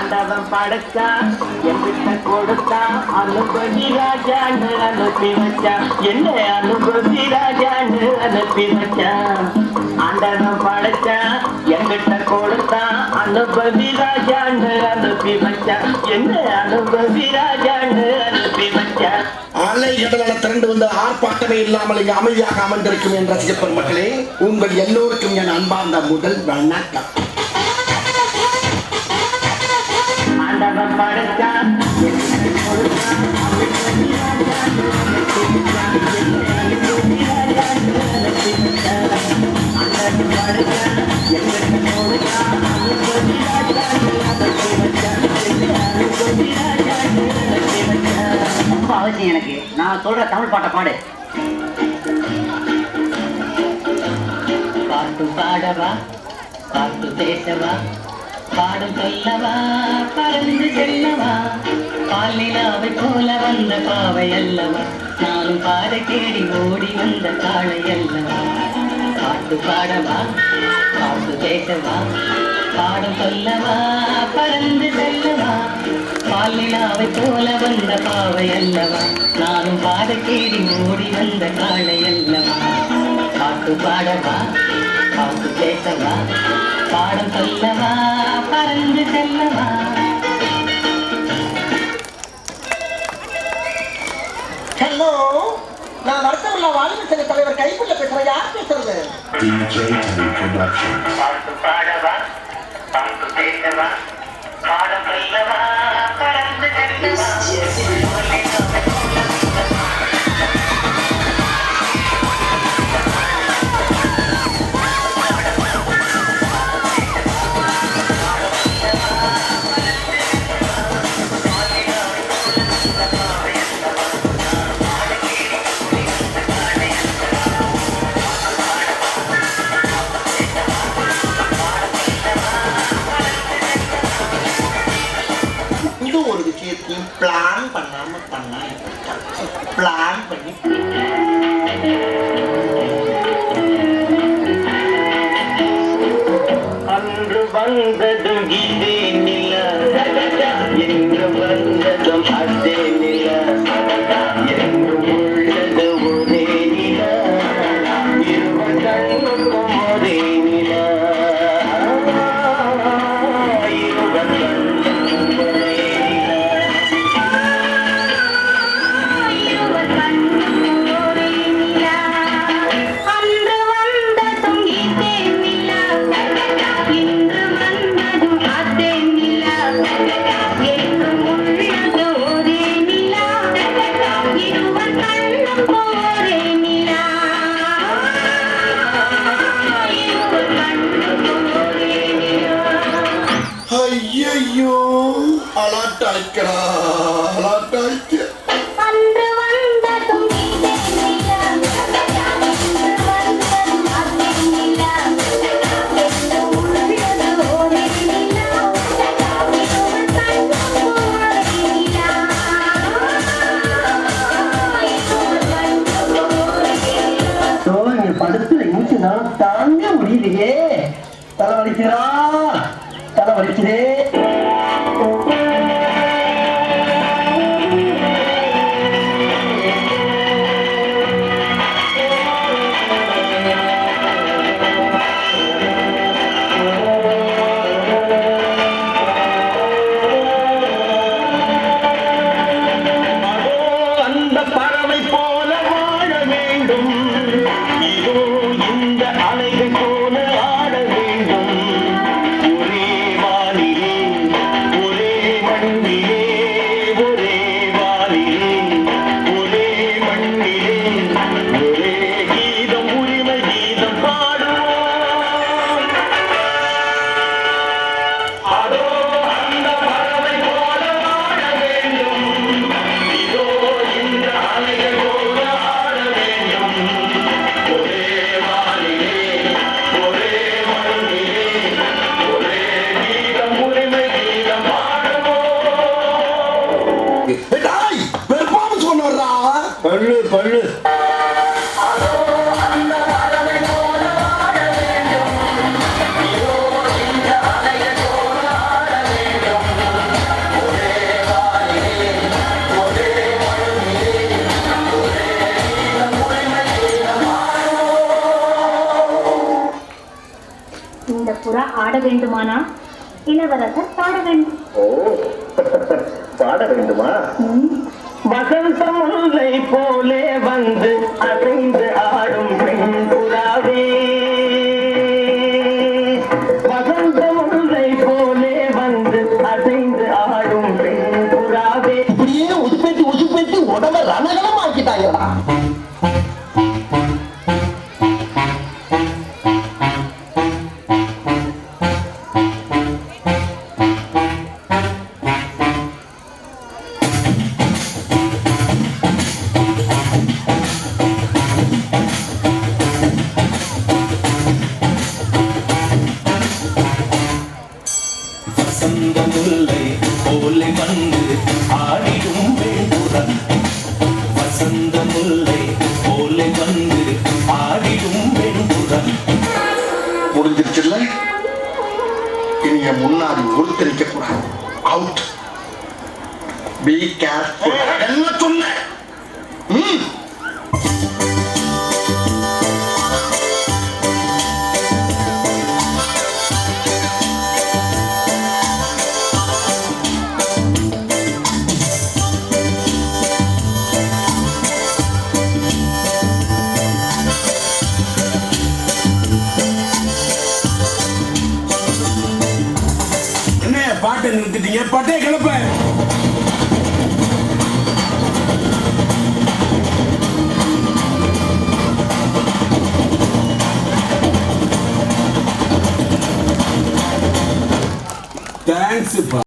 ஆண்டவன் படைச்சா என்கிட்ட கொடுத்தா அனுபவி ராஜான்னு அனுப்பி வச்சா என்ன அனுபவி ராஜான்னு அனுப்பி வச்சா ஆண்டவன் படைச்சா என்கிட்ட கொடுத்தா அனுபவி ராஜான்னு அனுப்பி வச்சா என்ன அனுபவி ராஜான்னு அனுப்பி வச்சா அலை கடலான திரண்டு வந்து ஆர்ப்பாட்டமே இல்லாமல் இங்கு அமைதியாக அமர்ந்திருக்கும் என் ரசிக பெருமக்களே, உங்கள் எல்லோருக்கும் என் அன்பார்ந்த முதல் வணக்கம். ஆண்டவன் படைச்சா ரொம்ப அவசியம் எனக்கு. நான் சொல்ற தமிழ் பாட்டை பாடு. பாட்டு பாடவா, பாட்டு பேசவா, பாடும் சொல்லவா, பறந்து செல்லவா, பாலிலாவை போல வந்த பாவை அல்லவா, நானும் பாதை தேடி ஓடி வந்த காளை அல்லவா. பாட்டு பாடவா, பாட்டு பேசவா, பாடும் சொல்லவா, பறந்து செல்லவா, பாலிலாவை போல வந்த பாவை அல்லவா, நானும் பாதை தேடி ஓடி வந்த காளை அல்லவா. பாட்டு பாடவா, பாட்டு பேசவா, பாடம் சொல்லவா, பறந்து செல்லவா. ஹலோ, நான் வருத்தமில்லா வாலிப சங்க தலைவர் கைப்புள்ள பேசுறேன். யார் பேசுறது? பாட்டு பாடவா, பாட்டு பேசவா, பாடம் சொல்லவா, பறந்து செல்லவா. ஒரு விஷயத்தையும் பிளான் பண்ணாம பண்ணா பிளான் பண்ணி அன்று வந்ததும் இதே நில, என்று வந்ததும் அதே நில, என்று உள்ளது ஒரே நில, இருவர் கண்ணுக்கும் ஒரே நில, இருவர் கண்ணுக்கும் ஒரே நில. ஐயோ அலாட்டாய்க்கிறா அலாட்டாய்க்க. படுத்து நிமிஷம் தாங்க முடியலையே. தலை வலிக்கிறா, தலை வலிக்குதே. அந்த பறவை போல வாழ வேண்டும், இதோ இந்த அலைகள் போல ஆட வேண்டும். ஒரே வானிலே, ஒரே மண்ணிலே, ஒரே வானிலே, ஒரே மண்ணிலே, ஒரே கீதம், உரிமை கீதம் பாடுவோம். அதோ அந்த பறவை போல வாழ வேண்டும், இதோ இந்த அலைகள் போல ஆட வேண்டும். ஒரே வானிலே, ஒரே மண்ணிலே, ஒரே கீதம், உரிமை கீதம் பாடுவோம். பெரும்பாலும் சொன்னா பள்ளு பள்ளு ஆட வேண்டுமானா இளவரசர் பாட வேண்டும். ஓ பாட வேண்டுமா? வசந்த முல்லை போலே வந்து அசைந்து ஆடும் பெண் புறாவே, வசந்த முல்லை போலே வந்து அசைந்து ஆடும் பெண் புறாவே. இப்படியே உசுப்பேத்தி உடம்ப ரணகலம் ஆக்கிட்டாங்கடா. வசந்த முல்லை போலே வந்து ஆடிடும் வேண்டுடன், வசந்த முல்லை போலே வந்து ஆடிடும் வேண்டுடன். முடிஞ்சிருச்சுல்ல? இனி என் முன்னாடி ஒருத்தர் நிக்க கூடாது. அவுட். Be careful. என்ன சொன்னேன்? என்ன பாட்டை நிறுத்திட்டீங்க? பாட்டே கிளப்ப. தேங்க்ஸ்.